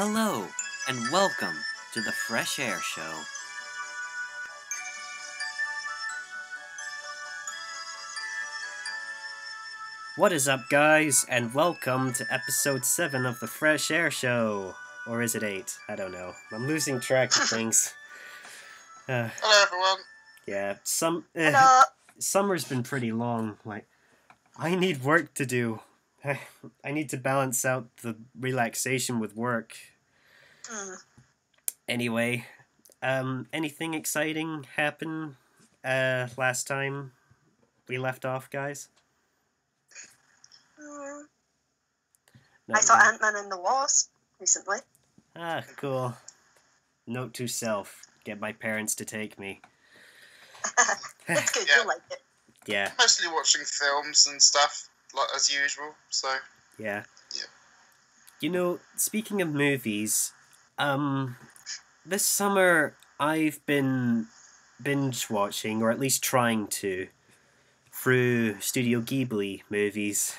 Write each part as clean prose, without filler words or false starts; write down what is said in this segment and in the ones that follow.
Hello, and welcome to the Fresh Air Show. What is up, guys, and welcome to episode 7 of the Fresh Air Show. Or is it 8? I don't know. I'm losing track of things. Hello, everyone. Yeah, Hello. summer's been pretty long. I need work to do. I need to balance out the relaxation with work. Anyway, anything exciting happen last time we left off, guys? I saw Ant-Man and the Wasp recently. Ah, cool. Note to self, get my parents to take me. It's good, Yeah. you'll like it. Yeah, Mostly watching films and stuff, like as usual. So yeah. Yeah. You know, speaking of movies, this summer I've been binge watching, or at least trying to, through Studio Ghibli movies.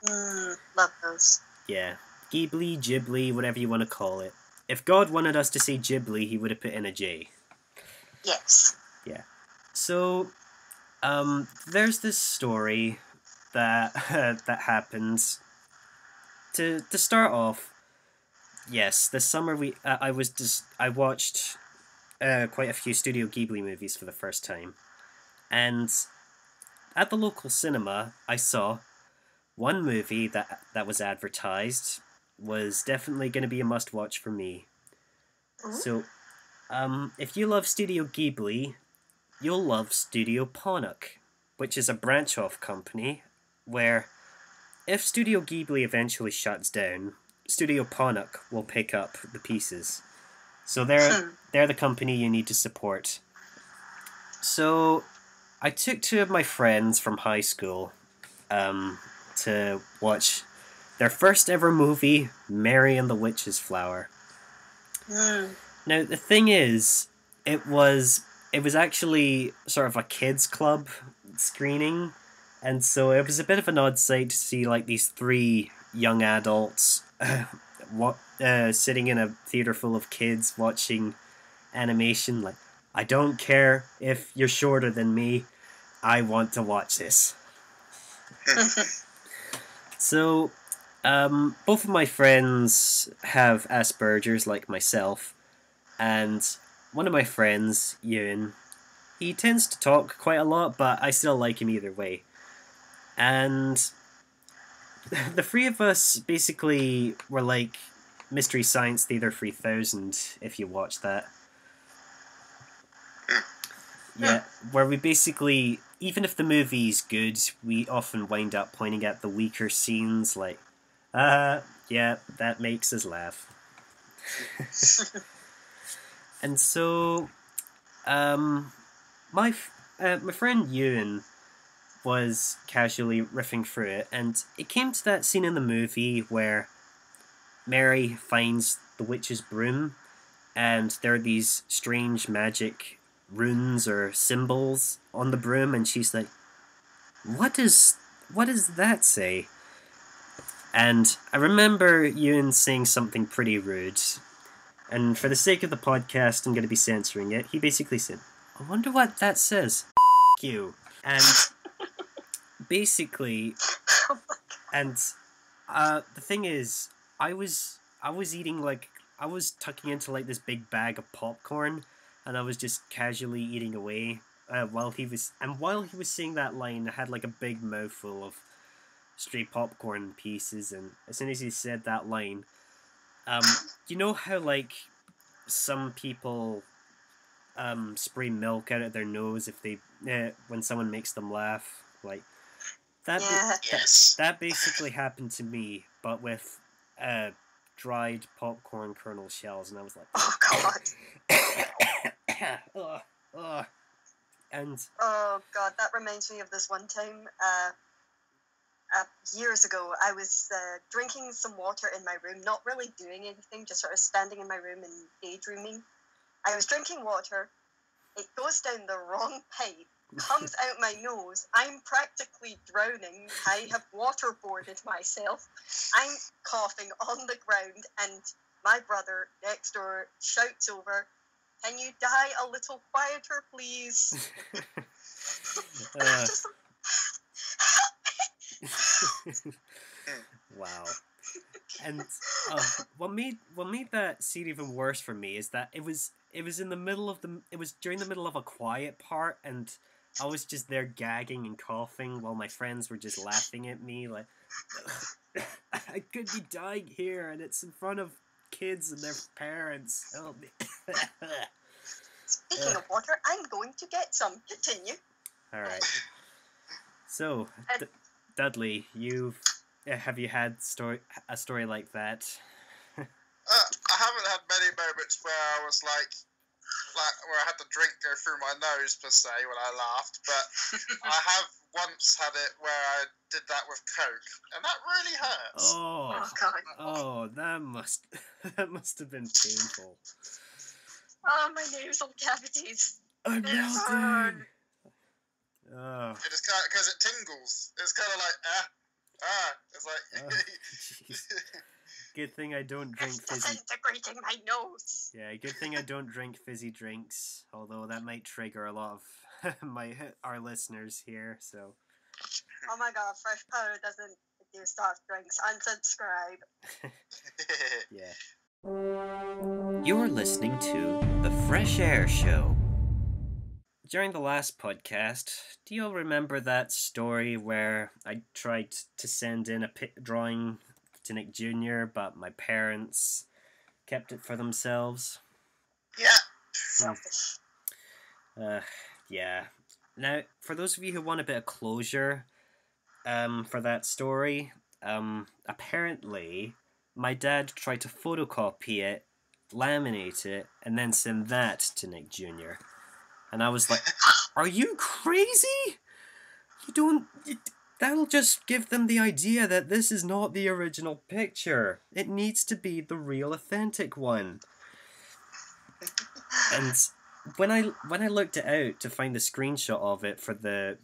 Love those. Yeah. Ghibli, whatever you want to call it. If God wanted us to say Ghibli, he would have put in a J. Yes. So, there's this story that that happens. To start off, yes, this summer I watched quite a few Studio Ghibli movies for the first time, and at the local cinema, I saw one movie that was advertised was definitely going to be a must-watch for me. So, if you love Studio Ghibli, you'll love Studio Ponuk, which is a branch-off company where, if Studio Ghibli eventually shuts down, Studio Ponuk will pick up the pieces. So they're the company you need to support. So I took two of my friends from high school to watch their first ever movie, Mary and the Witch's Flower. Now, the thing is, it was actually sort of a kids' club screening, and so it was a bit of an odd sight to see like these three young adults sitting in a theater full of kids watching animation. Like, I don't care if you're shorter than me, I want to watch this. So, both of my friends have Asperger's like myself, and one of my friends, Ewan, he tends to talk quite a lot, but I still like him either way. And the three of us basically were like Mystery Science Theater 3000, if you watch that. Yeah, where we basically, even if the movie's good, we often wind up pointing at the weaker scenes, like, yeah, that makes us laugh. And so, my friend Ewan was casually riffing through it, and it came to that scene in the movie where Mary finds the witch's broom, and there are these strange magic runes or symbols on the broom, and she's like, what does that say? And I remember Ewan saying something pretty rude, and for the sake of the podcast, I'm going to be censoring it. He basically said, I wonder what that says. F*** you. And basically, and the thing is, I was eating like, I was tucking into like this big bag of popcorn, and I was just casually eating away while he was saying that line. I had like a big mouthful of stray popcorn pieces, and as soon as he said that line, you know how like some people spray milk out of their nose if they when someone makes them laugh, like that. Yeah. yes, That basically happened to me, but with dried popcorn kernel shells, and I was like, Oh, God. And Oh, God, that reminds me of this one time. Years ago, I was drinking some water in my room, not really doing anything, just sort of standing in my room and daydreaming. I was drinking water. It goes down the wrong pipe, comes out my nose. I'm practically drowning. I have waterboarded myself. I'm coughing on the ground, and my brother next door shouts over, "Can you die a little quieter, please?" And I'm just like, Wow. And what made that scene even worse for me is that it was in the middle of it was during the middle of a quiet part, and I was just there gagging and coughing while my friends were just laughing at me like, I could be dying here, and it's in front of kids and their parents. Help me. Speaking of water, I'm going to get some. Continue. All right. So, And- Dudley, have you had a story like that? I haven't had many moments where I was like where I had the drink go through my nose per se when I laughed, but I have once had it where I did that with Coke, and that really hurts. Oh God. Oh, that must have been painful. Oh, my nasal cavities. I'm It's melting. hard. Oh, It just kind of because it tingles. It's kind of like It's like jeez. Good thing I don't drink It's fizzy. disintegrating my nose. Yeah, good thing I don't drink fizzy drinks. Although that might trigger a lot of our listeners here. So Oh my God, Fresh Powder doesn't do soft drinks. Unsubscribe. yeah. You're listening to The Fresh Air Show. During the last podcast, do you all remember that story where I tried to send in a drawing to Nick Jr., but my parents kept it for themselves? Yeah. Selfish. Yeah. Now, for those of you who want a bit of closure for that story, apparently my dad tried to photocopy it, laminate it, and then send that to Nick Jr. And I was like, are you crazy? That'll just give them the idea that this is not the original picture. It needs to be the real authentic one. And when I looked it out to find the screenshot of it for the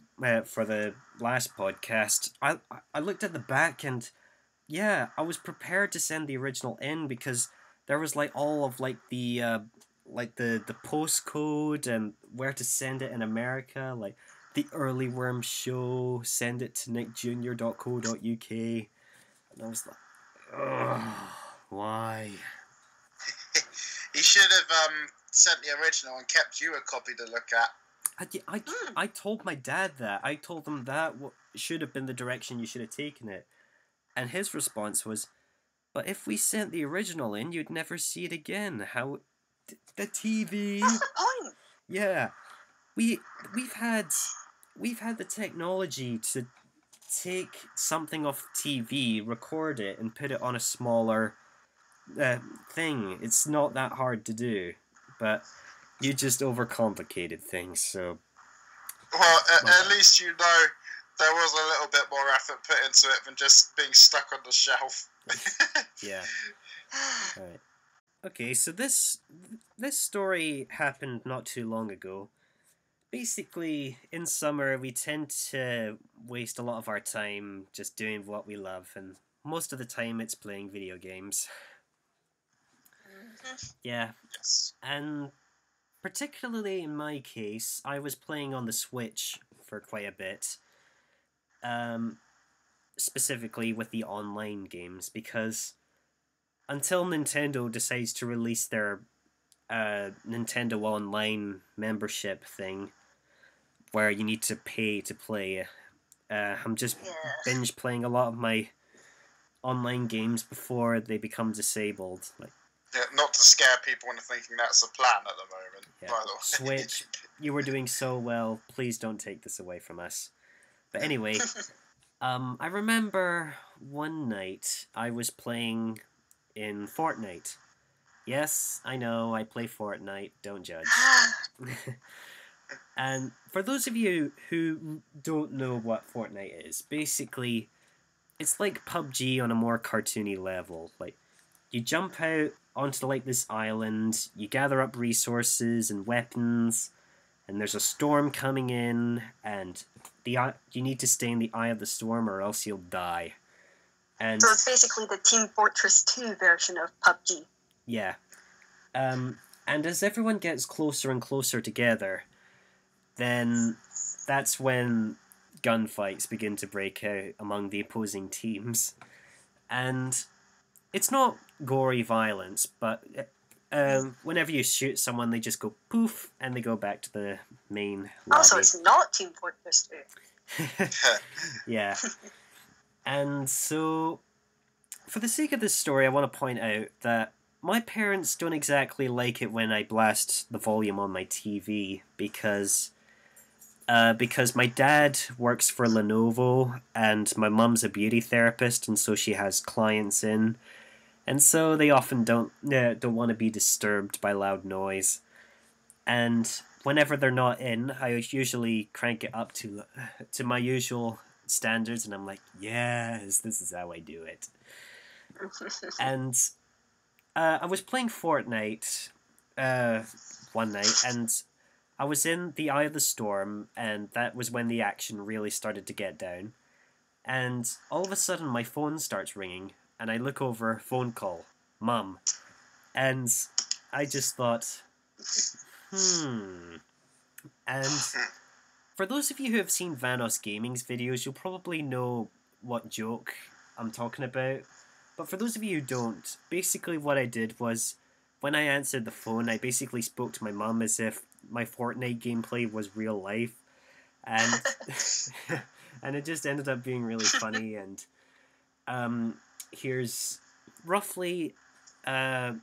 last podcast, I looked at the back, and yeah, I was prepared to send the original in because there was like all of like the postcode and where to send it in America, like the Early Worm Show, send it to nickjr.co.uk, and I was like, ugh, why? He should have sent the original and kept you a copy to look at. I told my dad that. I told him that should have been the direction you should have taken it. And his response was, but if we sent the original in, you'd never see it again. How... The TV... That's the point. Yeah. We've had the technology to take something off TV, record it, and put it on a smaller thing. It's not that hard to do. But you just overcomplicated things, so... Well, at least you know there was a little bit more effort put into it than just being stuck on the shelf. Yeah. Right. Okay, so this story happened not too long ago. Basically, in summer, we tend to waste a lot of our time just doing what we love, and most of the time it's playing video games. Yeah, Yes. and particularly in my case, I was playing on the Switch for quite a bit. Specifically with the online games, because until Nintendo decides to release their Nintendo Online membership thing, where you need to pay to play, I'm just binge playing a lot of my online games before they become disabled. Like, Yeah, not to scare people into thinking that's a plan at the moment. yeah, By the way. Switch, you were doing so well. Please don't take this away from us. But anyway, I remember one night I was playing in Fortnite. Yes, I know, I play Fortnite, don't judge. And for those of you who don't know what Fortnite is, basically, it's like PUBG on a more cartoony level. Like, you jump out onto like this island, you gather up resources and weapons and there's a storm coming in, and you need to stay in the eye of the storm or else you'll die. And So it's basically the Team Fortress 2 version of PUBG. yeah. And as everyone gets closer and closer together, then that's when gunfights begin to break out among the opposing teams. And it's not gory violence, but whenever you shoot someone, they just go poof, and they go back to the main lobby. Also, it's not Team Fortress 2. Yeah. And so, for the sake of this story, I want to point out that my parents don't exactly like it when I blast the volume on my TV because my dad works for Lenovo and my mum's a beauty therapist, and so she has clients in, and so they often don't want to be disturbed by loud noise. And whenever they're not in, I usually crank it up to my usual standards, and I'm like, yes, this is how I do it. And I was playing Fortnite one night, and I was in the eye of the storm, and that was when the action really started to get down. And all of a sudden, my phone starts ringing, and I look over, phone call, Mum. And I just thought, And for those of you who have seen Vanos Gaming's videos, you'll probably know what joke I'm talking about. But for those of you who don't, basically what I did was, when I answered the phone, I basically spoke to my mum as if my Fortnite gameplay was real life. And and it just ended up being really funny. And here's roughly a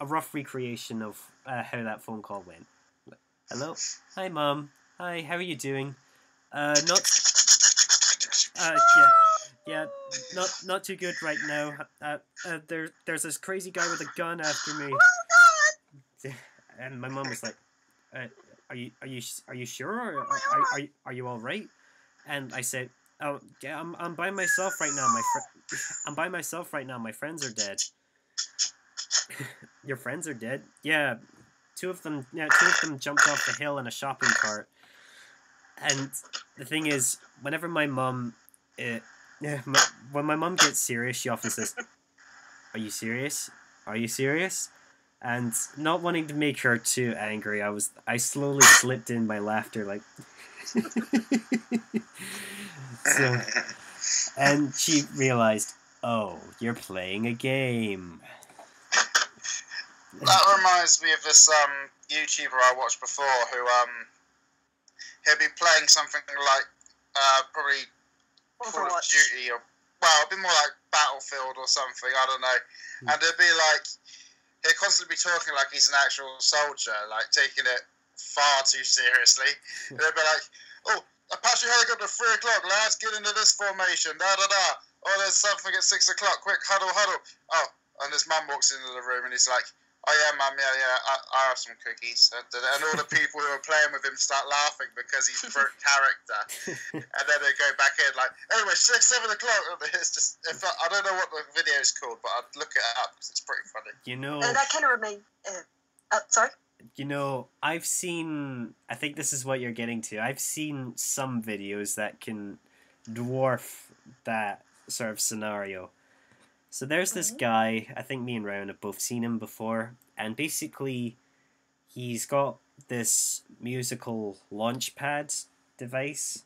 rough recreation of how that phone call went. Hello? Hi, Mum. Hi, how are you doing? Not too good right now. There's this crazy guy with a gun after me. And my mum was like, "Are you sure? Or are you all right?" And I said, "Oh yeah, I'm by myself right now. I'm by myself right now. My friends are dead." Your friends are dead? Yeah, two of them jumped off the hill in a shopping cart. And the thing is, whenever my mum, when my mum gets serious, she often says, "Are you serious? Are you serious?" And not wanting to make her too angry, I slowly slipped in my laughter, like, so, and she realized, oh, you're playing a game. That reminds me of this YouTuber I watched before who he'll be playing something like probably Call of Duty, or well, it'd be more like Battlefield or something, I don't know. And it'd be like he'll constantly be talking like he's an actual soldier, like taking it far too seriously. They'll be like, "Oh, Apache helicopter 3 o'clock, lads, get into this formation, da da da. Oh, there's something at 6 o'clock, quick, huddle, huddle." Oh, and his mum walks into the room and he's like, "Oh yeah, Mum, yeah, I have some cookies." And all the people who are playing with him start laughing because he's for character. And then they go back in like, "Anyway, 6, 7 o'clock." It's just, I don't know what the video is called, but I'd look it up because it's pretty funny. You know, that kind of reminds. Sorry. You know, I've seen. I think this is what you're getting to. I've seen some videos that can dwarf that sort of scenario. So there's this guy, I think me and Ryan have both seen him before, and basically he's got this musical launchpad device,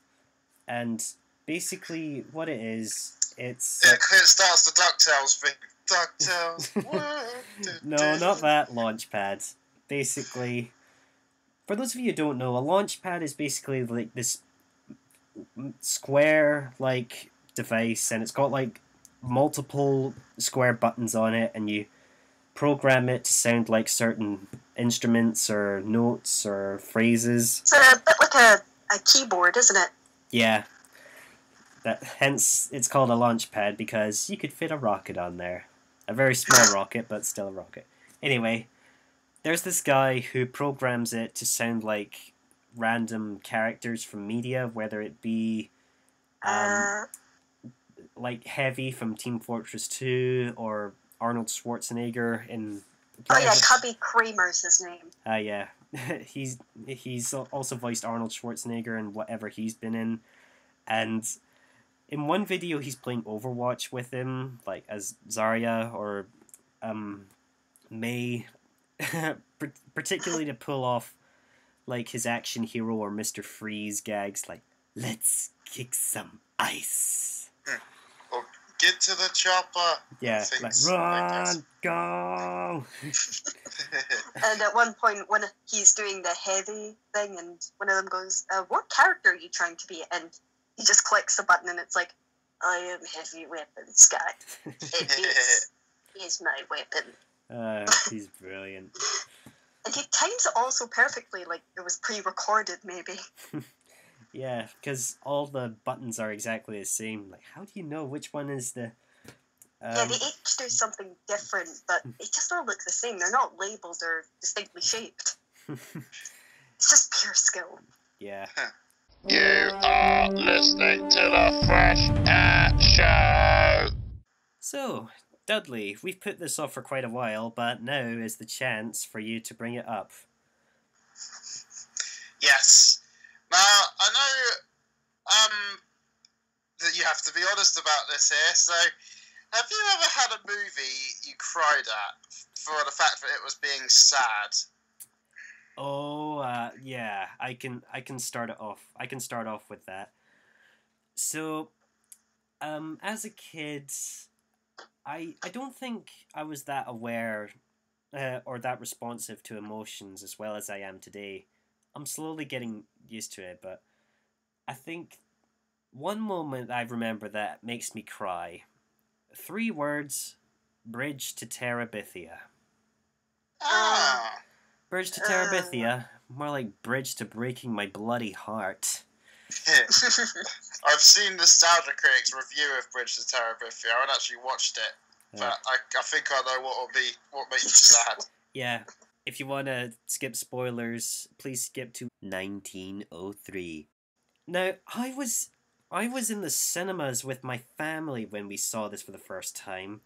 and basically what it is, it starts the DuckTales thing. DuckTales. No, not that launchpad. Basically, for those of you who don't know, a launchpad is basically like this square-like device, and it's got like multiple square buttons on it, and you program it to sound like certain instruments or notes or phrases. It's a bit like a keyboard, isn't it? Yeah. Hence, it's called a launchpad because you could fit a rocket on there. A very small rocket, but still a rocket. Anyway, there's this guy who programs it to sound like random characters from media, whether it be like Heavy from Team Fortress 2 or Arnold Schwarzenegger in... Oh yeah, Cubby Kramer's his name. Yeah. he's also voiced Arnold Schwarzenegger in whatever he's been in, and in one video he's playing Overwatch with him, like as Zarya or Mei, particularly to pull off like his action hero or Mr. Freeze gags, like "Let's kick some ice." Or get to the chopper. Yeah, like run, go. And at one point, when he's doing the heavy thing, and one of them goes, "What character are you trying to be?" And he just clicks the button, and it's like, "I am heavy weapons guy. It is my weapon." He's brilliant. And he times it also perfectly, like it was pre-recorded, maybe. Yeah, because all the buttons are exactly the same. Like, how do you know which one is the? Yeah, they each do something different, but they just all look the same. They're not labeled or distinctly shaped. It's just pure skill. Yeah. You are listening to the Fresh Air Show. So, Dudley, we've put this off for quite a while, but now is the chance for you to bring it up. Yes. Now, I know that you have to be honest about this here, so have you ever had a movie you cried at for the fact that it was being sad? Oh, yeah, I can start it off. I can start off with that. So, as a kid, I don't think I was that aware or that responsive to emotions as well as I am today. I'm slowly getting used to it, but I think one moment I remember that makes me cry. 3 words, Bridge to Terabithia. Ah. Bridge to Terabithia, more like bridge to breaking my bloody heart. I've seen the Nostalgia Critics review of Bridge to Terabithia. I haven't actually watched it, but I think I know what makes you sad. Yeah, if you want to skip spoilers, please skip to 1903. Now, I was in the cinemas with my family when we saw this for the first time,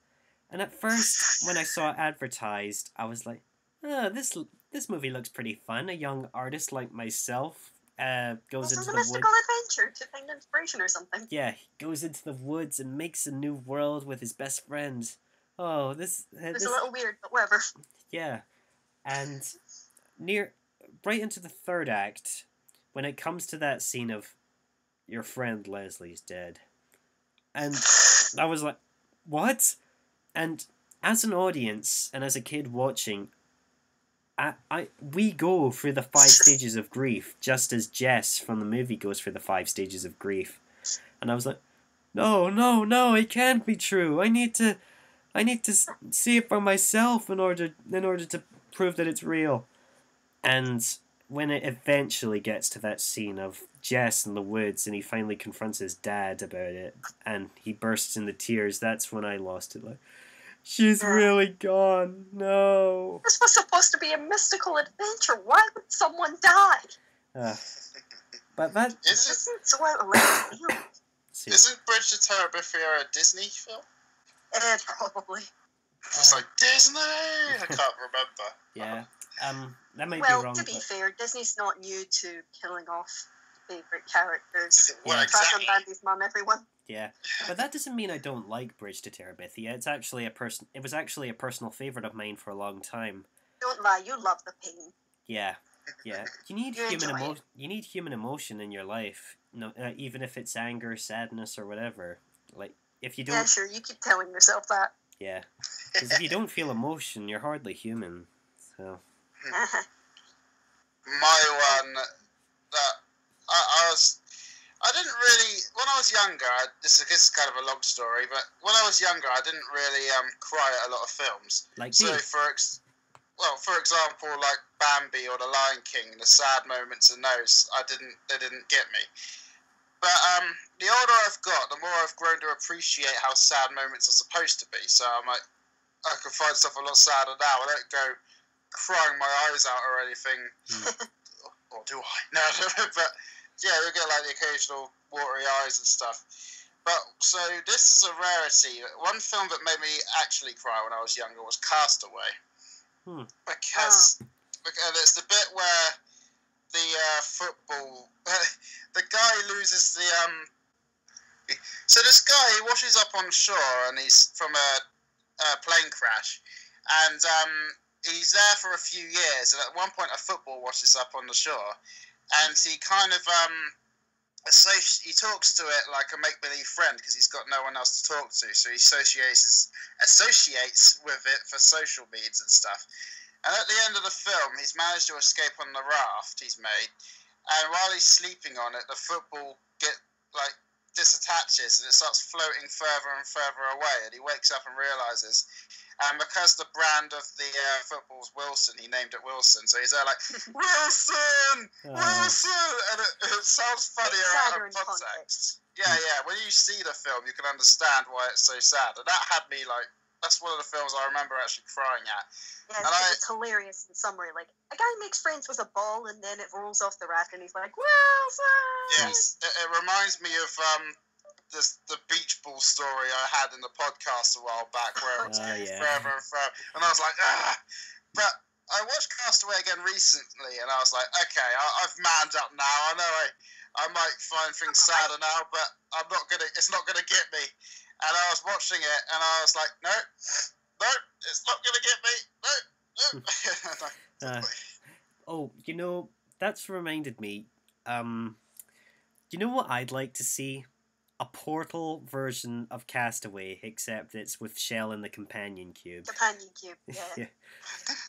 and at first, when I saw it advertised, I was like, "Oh, this movie looks pretty fun. A young artist like myself goes into the woods. Mystical adventure to find inspiration or something." Yeah, he goes into the woods and makes a new world with his best friend. Oh, It's a little weird, but whatever. Yeah, and right into the 3rd act, when it comes to that scene of your friend Leslie's dead, and I was like, what? And as an audience and as a kid watching, we go through the 5 stages of grief, just as Jess from the movie goes through the 5 stages of grief. And I was like, no, it can't be true. I need to see it for myself in order to prove that it's real. And when it eventually gets to that scene of Jess in the woods and he finally confronts his dad about it and he bursts into tears, that's when I lost it. Like, she's really gone. No. This was supposed to be a mystical adventure. Why would someone die? But that isn't so out of left field. Isn't Bridge to Terabithia a Disney film? Probably. It's like Disney. I can't remember. Yeah. That might be Well, wrong. to be fair, Disney's not new to killing off favourite characters. Well, Crash exactly. on Bandy's mum, everyone. Yeah, but that doesn't mean I don't like Bridge to Terabithia. It's actually It was actually a personal favorite of mine for a long time. Don't lie, you love the pain. Yeah. You need You human enjoy it. You need human emotion in your life. No, even if it's anger, sadness, or whatever. Like if you don't. Yeah, sure. You keep telling yourself that. Yeah. Because if you don't feel emotion, you're hardly human. So. My one that I didn't really, when I was younger, this is kind of a long story, but when I was younger, I didn't really cry at a lot of films. Like so for example, like Bambi or The Lion King, the sad moments in those, they didn't get me. But the older I've got, the more I've grown to appreciate how sad moments are supposed to be. So I'm like, I can find stuff a lot sadder now. I don't go crying my eyes out or anything. Or do I? No, but yeah, we get like the occasional watery eyes and stuff. But so this is a rarity. One film that made me actually cry when I was younger was Castaway. Because and it's the bit where the football, the guy loses the So this guy, he washes up on shore, and he's from a plane crash, and he's there for a few years. And at one point, a football washes up on the shore, and he kind of he talks to it like a make-believe friend because he's got no one else to talk to. So he associates with it for social needs and stuff. And at the end of the film, he's managed to escape on the raft he's made. And while he's sleeping on it, the football disattaches and it starts floating further and further away. And he wakes up and realizes, and because the brand of the football's Wilson, he named it Wilson. So he's there like, Wilson! Wilson! And it sounds funnier out of context. Yeah. When you see the film, you can understand why it's so sad. And that had me like, that's one of the films I remember actually crying at. Yeah, it's hilarious in summary. Like, a guy makes friends with a ball and then it rolls off the raft and he's like, Wilson! Yes, it reminds me of the beach ball story I had in the podcast a while back where it was further and further. And I was like, ah! But I watched Castaway again recently and I was like, okay, I've manned up now. I know I might find things sadder now, but it's not gonna get me. And I was watching it, and I was like, no, it's not going to get me. No. That's reminded me. You know what I'd like to see? A Portal version of Castaway, except it's with Shell in the companion cube. Companion cube, yeah.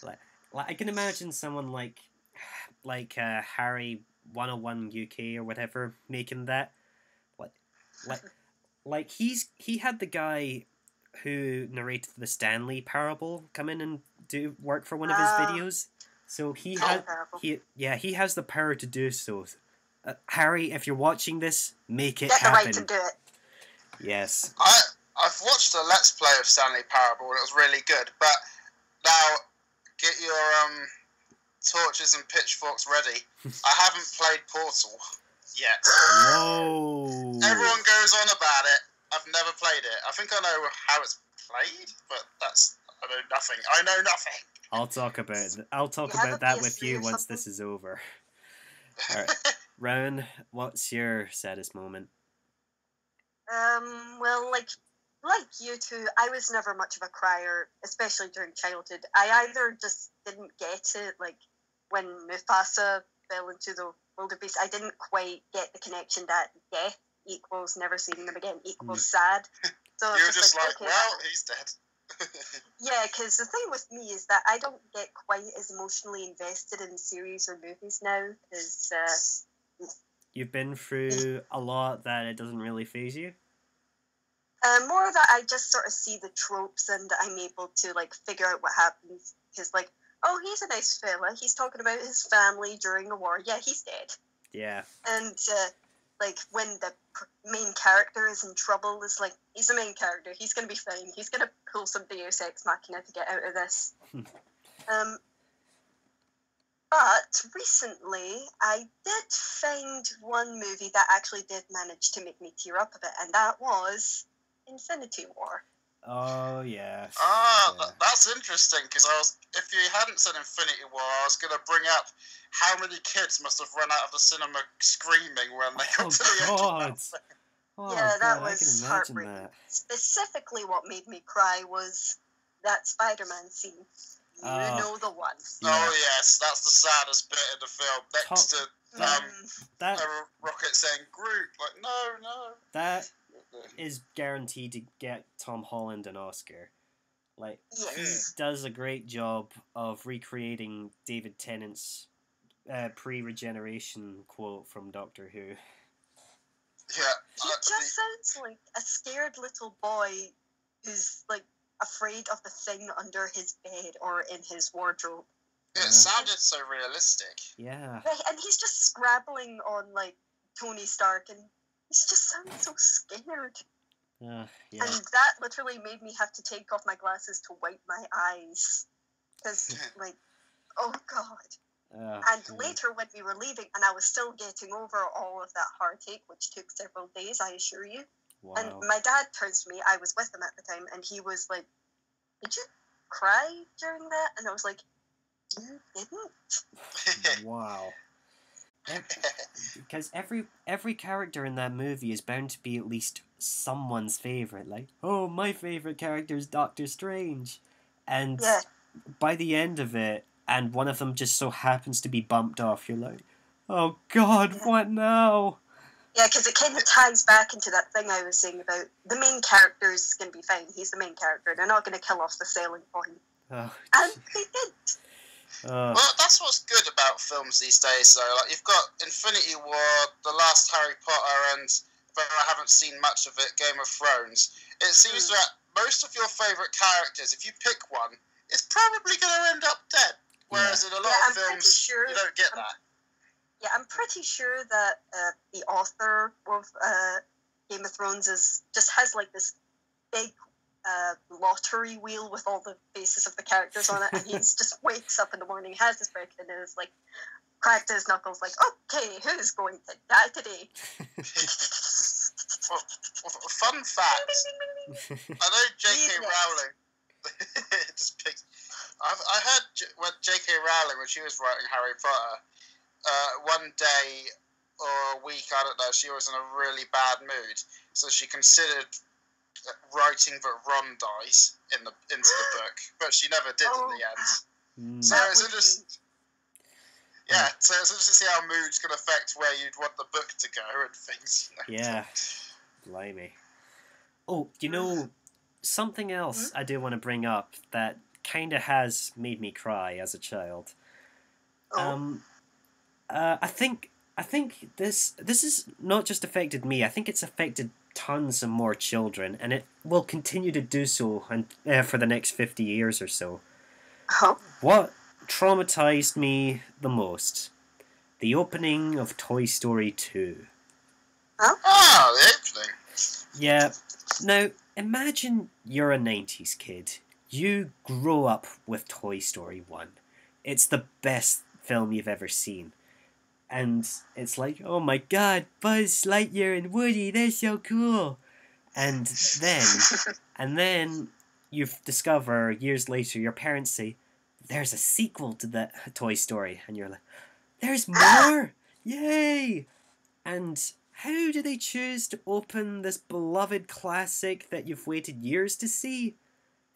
Like I can imagine someone like Harry 101 UK or whatever making that. Like he had the guy who narrated the Stanley Parable come in and do work for one of his videos. So he has the power to do so. Harry, if you're watching this, make it happen. Get the right to do it. Yes. I've watched a Let's Play of Stanley Parable and it was really good. But now get your torches and pitchforks ready. I haven't played Portal yet. Whoa. Everyone goes on about it. I've never played it. I think I know how it's played, but I know nothing. I'll talk about that with you once this is over. All right, Rowan, what's your saddest moment? Well, like you two, I was never much of a crier, especially during childhood. I either just didn't get it, like when Mufasa fell into the wildebeest, I didn't quite get the connection that death equals never seeing them again equals sad. So you're just like, okay, well, he's dead. Yeah, because the thing with me is that I don't get quite as emotionally invested in series or movies now, because you've been through a lot that it doesn't really faze you? More that I just sort of see the tropes and I'm able to like figure out what happens, because like, oh, he's a nice fella, he's talking about his family during the war, yeah, he's dead. Yeah. And like when the main character is in trouble, it's like, he's the main character, he's going to be fine, he's going to pull some Deus Ex Machina to get out of this. But recently, I did find one movie that actually did manage to make me tear up a bit, and that was Infinity War. Oh, yes. That's interesting, because if you hadn't said Infinity War, I was going to bring up how many kids must have run out of the cinema screaming when they got to the end of that. Yeah, that was heartbreaking. Specifically, what made me cry was that Spider-Man scene. You know the one. Yeah. Oh, yes, that's the saddest bit of the film. Next to Rocket saying, Groot, like, no. That is guaranteed to get Tom Holland an Oscar. Like, he does a great job of recreating David Tennant's pre-regeneration quote from Doctor Who. Yeah. He just sounds like a scared little boy who's, like, afraid of the thing under his bed or in his wardrobe. It sounded so realistic. Yeah. And he's just scrabbling on, like, Tony Stark, and he just sounds so scared. Yeah. And that literally made me have to take off my glasses to wipe my eyes. Because, like, oh God. And later when we were leaving, and I was still getting over all of that heartache, which took several days, I assure you. Wow. And my dad turns to me, I was with him at the time, and he was like, did you cry during that? And I was like, You didn't? Wow. Because every character in that movie is bound to be at least someone's favorite. Like, oh, my favorite character is Doctor Strange, and Yeah. by the end of it, and one of them just so happens to be bumped off, you're like, oh God, what now? Yeah, because it kind of ties back into that thing I was saying about the main character is going to be fine. He's the main character. They're not going to kill off the selling point. Oh, And they did. oh, Well, that's what's good about films these days, though. Like, you've got Infinity War, the last Harry Potter, and though I haven't seen much of it, Game of Thrones. It seems that most of your favourite characters, if you pick one, is probably going to end up dead. Whereas in a lot of films, you don't get that. Yeah, I'm pretty sure that the author of Game of Thrones just has like this big lottery wheel with all the faces of the characters on it, and he just wakes up in the morning, has his breakfast, and is like, cracked his knuckles, like, okay, who's going to die today? Well, fun fact, I know J.K. Rowling. Just picked. I heard when J.K. Rowling, when she was writing Harry Potter, one day or a week, I don't know, she was in a really bad mood, so she considered writing that Ron dies into the book, but she never did in the end. So it's interesting. Yeah, so it's interesting to see how moods can affect where you'd want the book to go and things. yeah, blimey. Oh, you know, something else I do want to bring up that kind of has made me cry as a child. I think this has not just affected me. I think it's affected tons of more children, and it will continue to do so for the next 50 years or so. What traumatized me the most? The opening of Toy Story 2. Ah, the opening. Yeah. Now, imagine you're a 90s kid. You grow up with Toy Story 1. It's the best film you've ever seen. And it's like, oh my God, Buzz Lightyear and Woody, they're so cool. And then you discover years later, your parents say, there's a sequel to that Toy Story. And you're like, there's more? Yay! And how do they choose to open this beloved classic that you've waited years to see?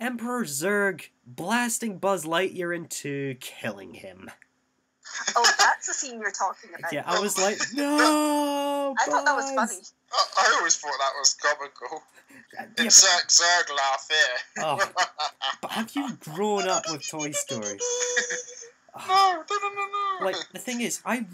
Emperor Zurg blasting Buzz Lightyear in two, killing him. Oh, that's the scene you're talking about. Yeah, I was like, no, I thought that was funny. I always thought that was comical. Yeah, It's Zurg laugh here. oh, but have you grown up with Toy Story? No. Like, the thing is, I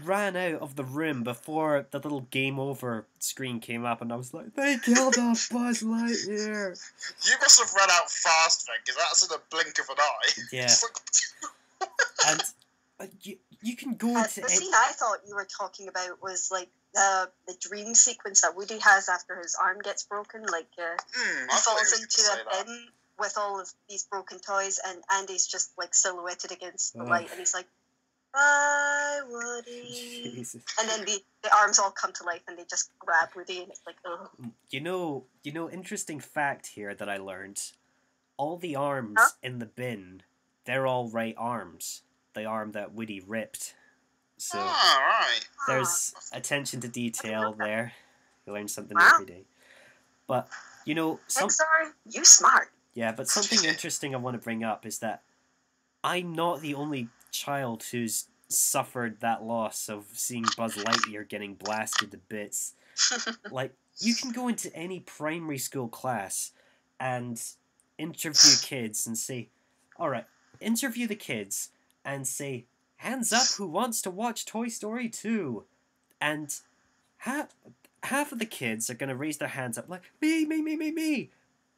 ran out of the room before the little game over screen came up, and I was like, they killed off Buzz Lightyear. You must have run out fast then, because that's in a blink of an eye. Yeah. It's like... And you can go into The scene I thought you were talking about was like the dream sequence that Woody has after his arm gets broken. Like he I thought falls he was into gonna say a bin with all of these broken toys, and Andy's just like silhouetted against the light, and he's like, "Bye, Woody." Jesus. And then the arms all come to life, and they just grab Woody, and it's like, oh. You know, interesting fact here that I learned. All the arms in the bin, they're all right arms. The arm that Woody ripped. So right. there's attention to detail there. You learn something Wow. every day. But, you know, Pixar, you smart. yeah, but something interesting I want to bring up is that I'm not the only child who's suffered that loss of seeing Buzz Lightyear getting blasted to bits. Like, you can go into any primary school class and interview kids and say, alright, interview the kids and say, hands up who wants to watch Toy Story 2? And half of the kids are going to raise their hands up like, me.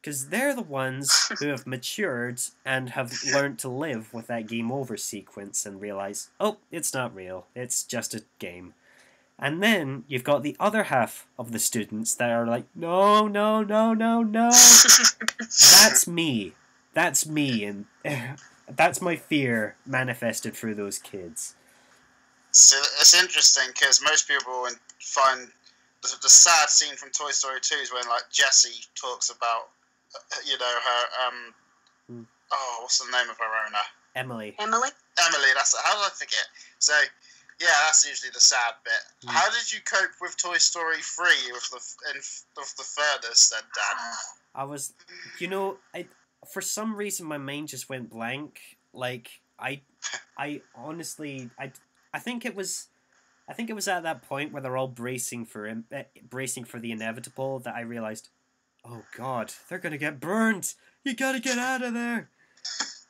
Because they're the ones who have matured and have learned to live with that game over sequence and realize, oh, it's not real, it's just a game. And then you've got the other half of the students that are like, no. That's me. And that's my fear manifested through those kids. So it's interesting because most people find the sad scene from Toy Story 2 is when like Jessie talks about, her what's the name of her owner? Emily. Emily? Emily, that's it. How did I forget? So, yeah, that's usually the sad bit. How did you cope with Toy Story 3 with the furthest then, Dan? I was, for some reason my mind just went blank. Like, I honestly, I think it was at that point where they're all bracing for the inevitable that I realized, oh God, they're gonna get burned. You gotta get out of there.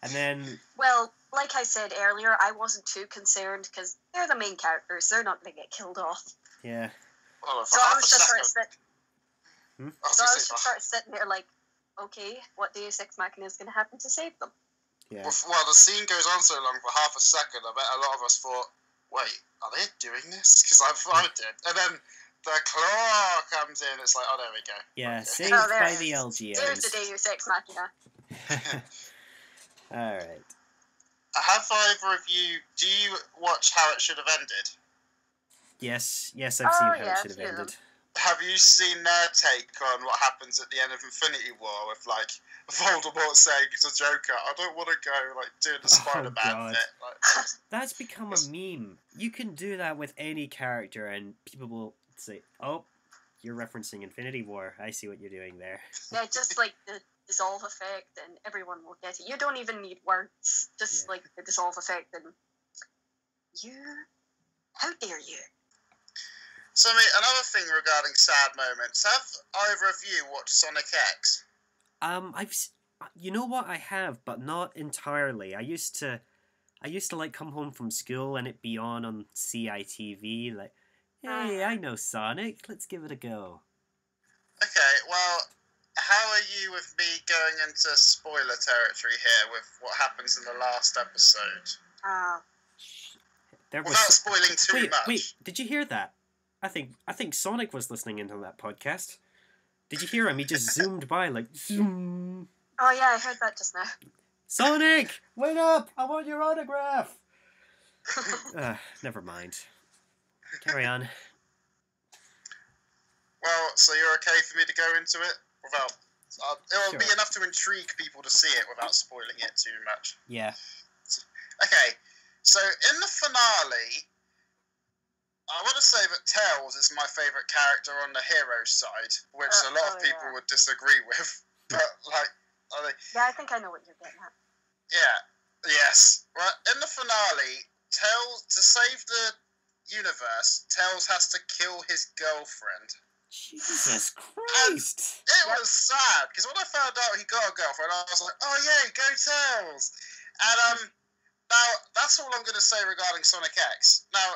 And then, well, like I said earlier, I wasn't too concerned because they're the main characters. They're not going to get killed off. Yeah. Well, So I was just second. sort of sitting there like, okay, what Deus Ex Machina is going to happen to save them? Yeah. Well, the scene goes on so long for half a second. I bet a lot of us thought, wait, are they doing this? Because I did. And then the claw comes in. It's like, oh, there we go. Yeah, Okay. saved Oh, there by it the is. LGNs. There's the Deus Ex Machina. Alright. Have either of you... Do you watch How It Should Have Ended? Yes, I've seen how yeah, it should have a few of them. ended. Have you seen their take on what happens at the end of Infinity War with, like, Voldemort saying to Joker, I don't want to go, like, doing the Spider-Man God. bit? Like, That's become a meme. You can do that with any character and people will say, oh, you're referencing Infinity War. I see what you're doing there. Yeah, just like the dissolve effect, and everyone will get it. You don't even need words. Just like the dissolve effect, and how dare you? so, mate, another thing regarding sad moments. Have either of you watched Sonic X? You know what, I have, but not entirely. I used to like come home from school and it be on CITV, like, hey, I know Sonic, let's give it a go. Okay, well, how are you with me going into spoiler territory here with what happens in the last episode? There was Without spoiling too much. Wait, did you hear that? I think Sonic was listening into that podcast. Did you hear him? He just zoomed by like zoom. Oh yeah, I heard that just now. Sonic, wait up! I want your autograph. Never mind. Carry on. Well, so you're okay for me to go into it without... it'll be Sure. enough to intrigue people to see it without spoiling it too much. Yeah. Okay, so in the finale, I want to say that Tails is my favourite character on the hero side, which a lot of people would disagree with. But, like, Yeah, I think I know what you're getting at. yeah, yes. Well, in the finale, Tails, to save the universe, Tails has to kill his girlfriend. Jesus Christ! It was sad, because when I found out he got a girlfriend, I was like, oh yeah, go Tails! And, now, that's all I'm going to say regarding Sonic X. Now,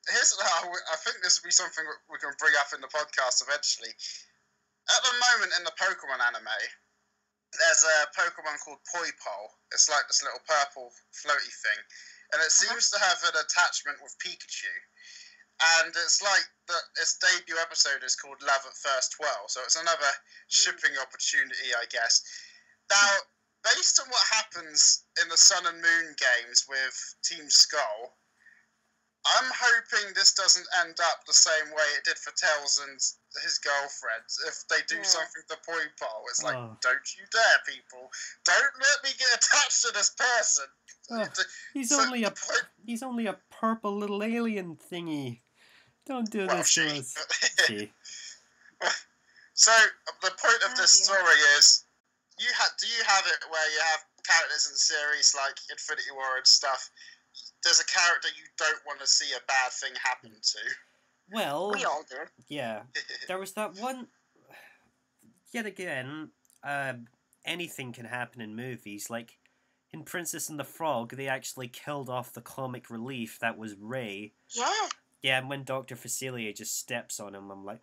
I think this will be something we can bring up in the podcast eventually. At the moment in the Pokemon anime, there's a Pokemon called Poipole. It's like this little purple floaty thing. And it seems to have an attachment with Pikachu. And it's like its debut episode is called Love at First Twirl. So it's another shipping opportunity, I guess. Now, based on what happens in the Sun and Moon games with Team Skull, I'm hoping this doesn't end up the same way it did for Tails and his girlfriend. If they do something to Poipole, it's like, don't you dare, people. Don't let me get attached to this person. He's So only a purple little alien thingy. Don't do this to us. She. So, the point of this story is, do you have it where you have characters in the series like Infinity War and stuff, there's a character you don't want to see a bad thing happen to? Well, We all do. yeah. There was that one... Yet again, anything can happen in movies. Like, in Princess and the Frog, they actually killed off the comic relief that was Ray. Yeah. Yeah, and when Dr. Facilier just steps on him, I'm like,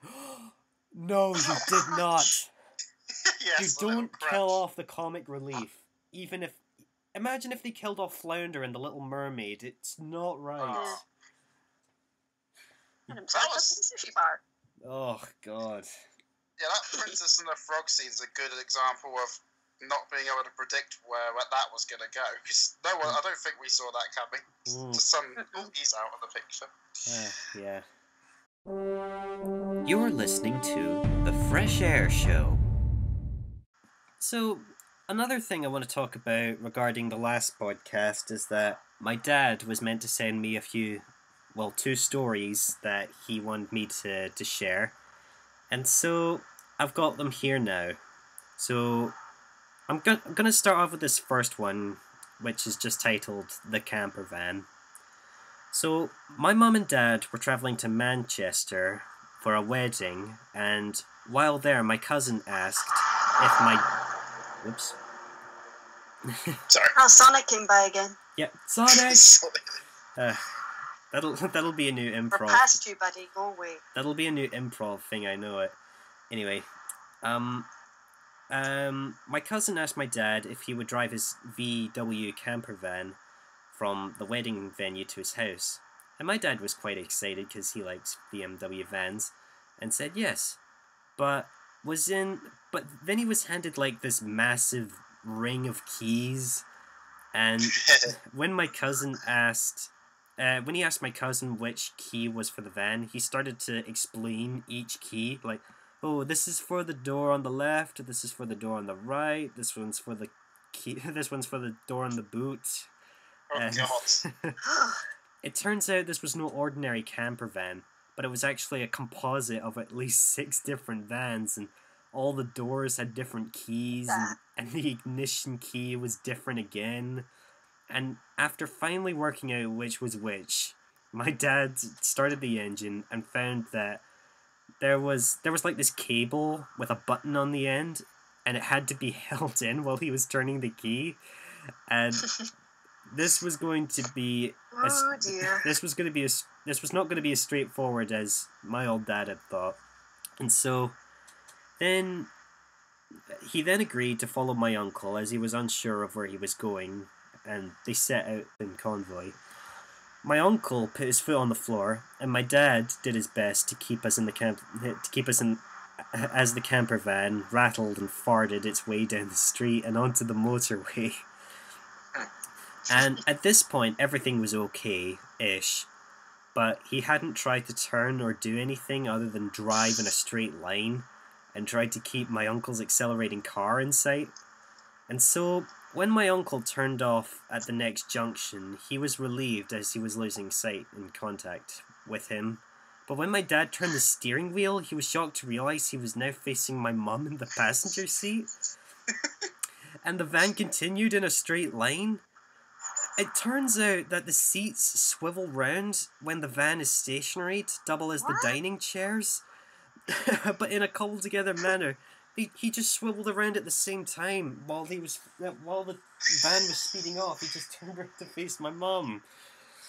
no, you did not. Yes, You don't kill off the comic relief. Even if... Imagine if they killed off Flounder and the Little Mermaid. It's not right. And himself up in the sushi bar. Oh, God. Yeah, that Princess and the Frog scene's a good example of not being able to predict where that was going to go. Because I don't think we saw that coming. The sun, he's out of the picture. Yeah. You're listening to The Fresh Air Show. So, another thing I want to talk about regarding the last podcast is that my dad was meant to send me two stories that he wanted me to share. And so I've got them here now. So I'm gonna start off with this first one, which is just titled The Camper Van. So my mum and dad were travelling to Manchester for a wedding, and while there, my cousin asked if my... Whoops. Sorry. Oh, Sonic came by again. Yep, Sonic! Sorry. That'll be a new We're improv. past you, buddy. Go away. That'll be a new improv thing, I know it. Anyway, my cousin asked my dad if he would drive his VW camper van from the wedding venue to his house. And my dad was quite excited because he likes BMW vans, and said yes. But then he was handed like this massive ring of keys, and when he asked my cousin which key was for the van, he started to explain each key, like, oh, this is for the door on the left, this is for the door on the right, this one's for the key, this one's for the door on the boot. Oh, And God. it turns out this was no ordinary camper van, but it was actually a composite of at least 6 different vans, and all the doors had different keys, and the ignition key was different again. And after finally working out which was which, my dad started the engine and found that there was like this cable with a button on the end, and it had to be held in while he was turning the key. And this was going to be Oh dear. this was not going to be as straightforward as my old dad had thought. And so he then agreed to follow my uncle as he was unsure of where he was going, and they set out in convoy. My uncle put his foot on the floor, and my dad did his best to keep us in as the camper van rattled and farted its way down the street and onto the motorway. And at this point, everything was okay-ish, but he hadn't tried to turn or do anything other than drive in a straight line, and tried to keep my uncle's accelerating car in sight. And so, when my uncle turned off at the next junction, he was relieved as he was losing sight and contact with him. But when my dad turned the steering wheel, he was shocked to realise he was now facing my mum in the passenger seat. And the van continued in a straight line. It turns out that the seats swivel round when the van is stationary to double as the dining chairs. But in a cobbled together manner. He just swiveled around at the same time while the van was speeding off. He just turned around to face my mum.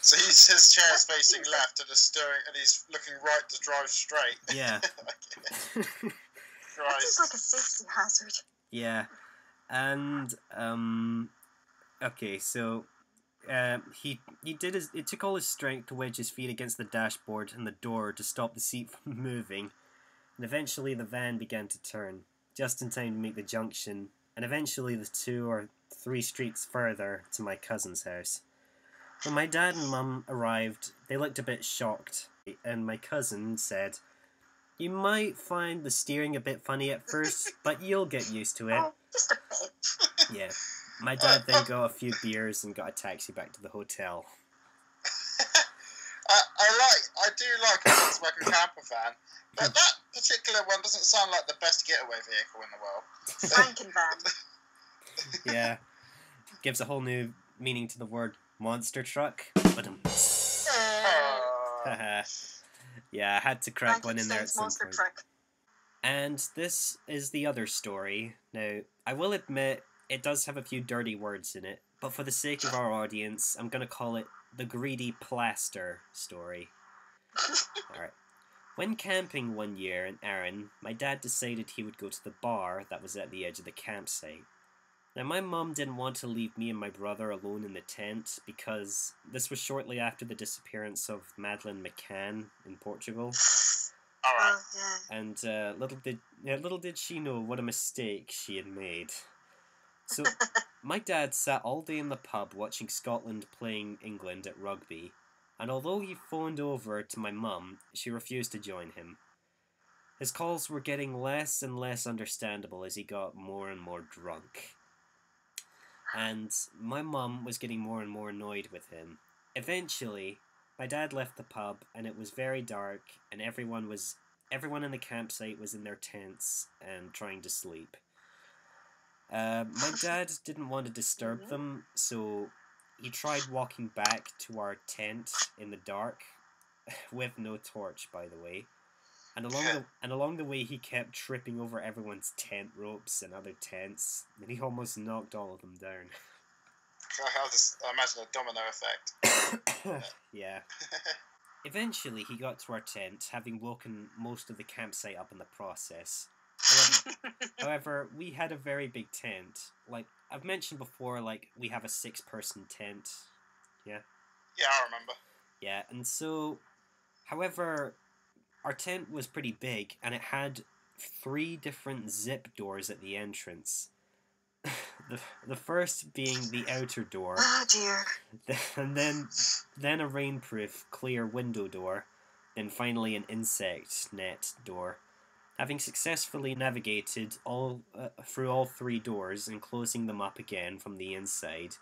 So his chair's facing left and he's looking right to drive straight. Yeah. That is like a safety hazard. Yeah. And okay, so it took all his strength to wedge his feet against the dashboard and the door to stop the seat from moving. And eventually the van began to turn, just in time to make the junction, and eventually the 2 or 3 streets further to my cousin's house. When my dad and mum arrived, they looked a bit shocked, and my cousin said, "You might find the steering a bit funny at first, but you'll get used to it." Oh, just a bit. Yeah. My dad then got a few beers and got a taxi back to the hotel. I do like a Volkswagen camper van, but that particular one doesn't sound like the best getaway vehicle in the world. Franken van. Yeah. Gives a whole new meaning to the word monster truck. But yeah, I had to crack one in there at some monster point. truck. And this is the other story. Now, I will admit, it does have a few dirty words in it, but for the sake of our audience, I'm going to call it the Greedy Plaster story. Alright. When camping one year in Arran, my dad decided he would go to the bar that was at the edge of the campsite. Now, my mum didn't want to leave me and my brother alone in the tent because this was shortly after the disappearance of Madeleine McCann in Portugal. Alright. Oh, yeah. And little did she know what a mistake she had made. So, my dad sat all day in the pub watching Scotland playing England at rugby, and although he phoned over to my mum, she refused to join him. His calls were getting less and less understandable as he got more and more drunk. and my mum was getting more and more annoyed with him. Eventually, my dad left the pub, and it was very dark, and everyone in the campsite was in their tents and trying to sleep. My dad didn't want to disturb them, so he tried walking back to our tent in the dark, with no torch, by the way. And along the way, he kept tripping over everyone's tent ropes and other tents, and he almost knocked all of them down. I imagine a domino effect. Yeah. Eventually, he got to our tent, having woken most of the campsite up in the process. However, we had a very big tent. Like I've mentioned before, like we have a 6-person tent. Yeah. Yeah, I remember. Yeah, and so, however, our tent was pretty big, and it had 3 different zip doors at the entrance. The first being the outer door. Oh dear. And then a rainproof clear window door, then finally an insect net door. Having successfully navigated through all 3 doors and closing them up again from the inside,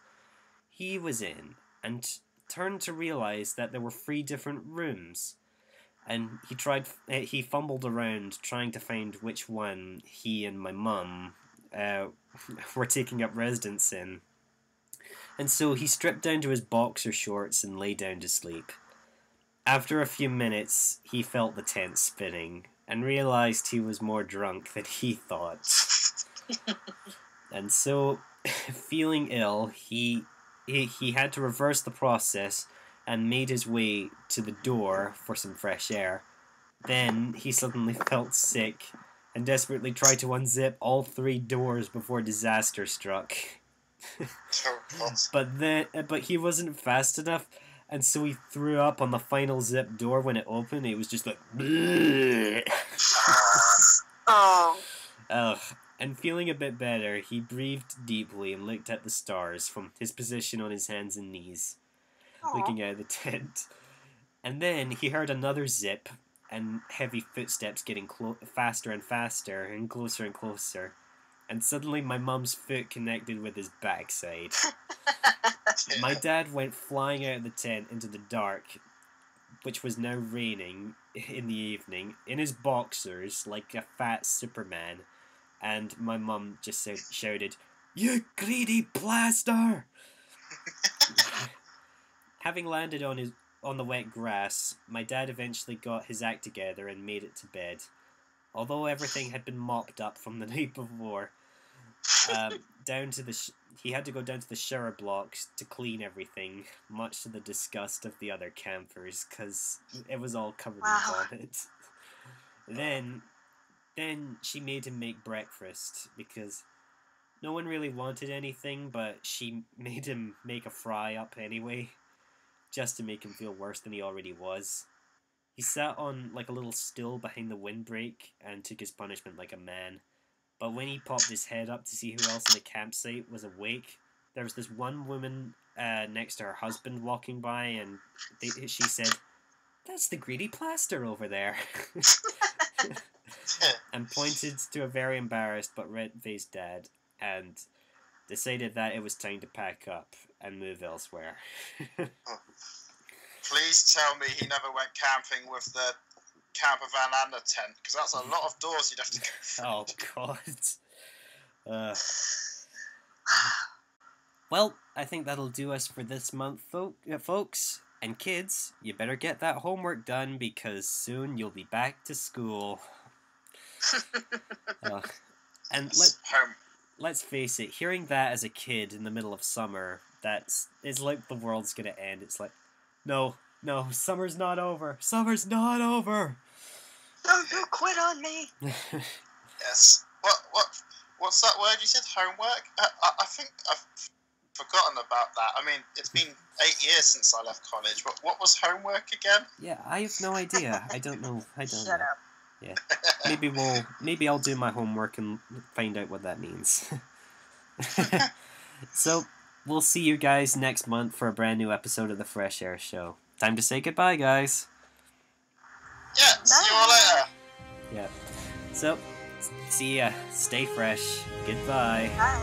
he was in and turned to realize that there were 3 different rooms. And he fumbled around trying to find which one he and my mum were taking up residence in. And so he stripped down to his boxer shorts and lay down to sleep. After a few minutes, he felt the tent spinning and realized he was more drunk than he thought. And so, feeling ill, he had to reverse the process and made his way to the door for some fresh air. Then he suddenly felt sick and desperately tried to unzip all 3 doors before disaster struck. But he wasn't fast enough, and so he threw up on the final zip door when it opened. It was just like, Oh. ugh. And feeling a bit better, he breathed deeply and looked at the stars from his position on his hands and knees, looking out of the tent. And then he heard another zip and heavy footsteps getting faster and faster and closer. And suddenly my mum's foot connected with his backside. My dad went flying out of the tent into the dark, which was now raining in the evening, in his boxers like a fat Superman. And my mum just shouted, "You greedy plaster!" Having landed on the wet grass, my dad eventually got his act together and made it to bed. Although everything had been mopped up from the night before, he had to go down to the shower blocks to clean everything, much to the disgust of the other campers, because it was all covered in vomit. Then she made him make breakfast, because no one really wanted anything, but she made him make a fry-up anyway, just to make him feel worse than he already was. He sat on like a little stool behind the windbreak and took his punishment like a man. But when he popped his head up to see who else in the campsite was awake, there was this one woman next to her husband walking by, and she said, "That's the greedy plaster over there," and pointed to a very embarrassed but red-faced dad, and decided that it was time to pack up and move elsewhere. Please tell me he never went camping with the camper van and the tent, because that's a lot of doors you'd have to go through. Oh, God. Well, I think that'll do us for this month, folks. And kids, you better get that homework done, because soon you'll be back to school. And let's face it, hearing that as a kid in the middle of summer, it's like the world's gonna end. It's like, no, summer's not over. Summer's not over. Don't quit on me. Yes. What's that word you said? Homework? I think I've forgotten about that. I mean, it's been 8 years since I left college. What was homework again? Yeah, I have no idea. I don't know. Shut up. Yeah. Maybe I'll do my homework and find out what that means. So, we'll see you guys next month for a brand new episode of the Fresh Air Show. Time to say goodbye, guys. Yeah, see you all later. Yeah. So, see ya. Stay fresh. Goodbye. Bye.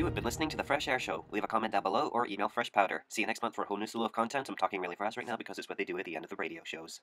You have been listening to The Fresh Air Show. Leave a comment down below or email Fresh Powder. See you next month for a whole new slew of content. I'm talking really fast right now because it's what they do at the end of the radio shows.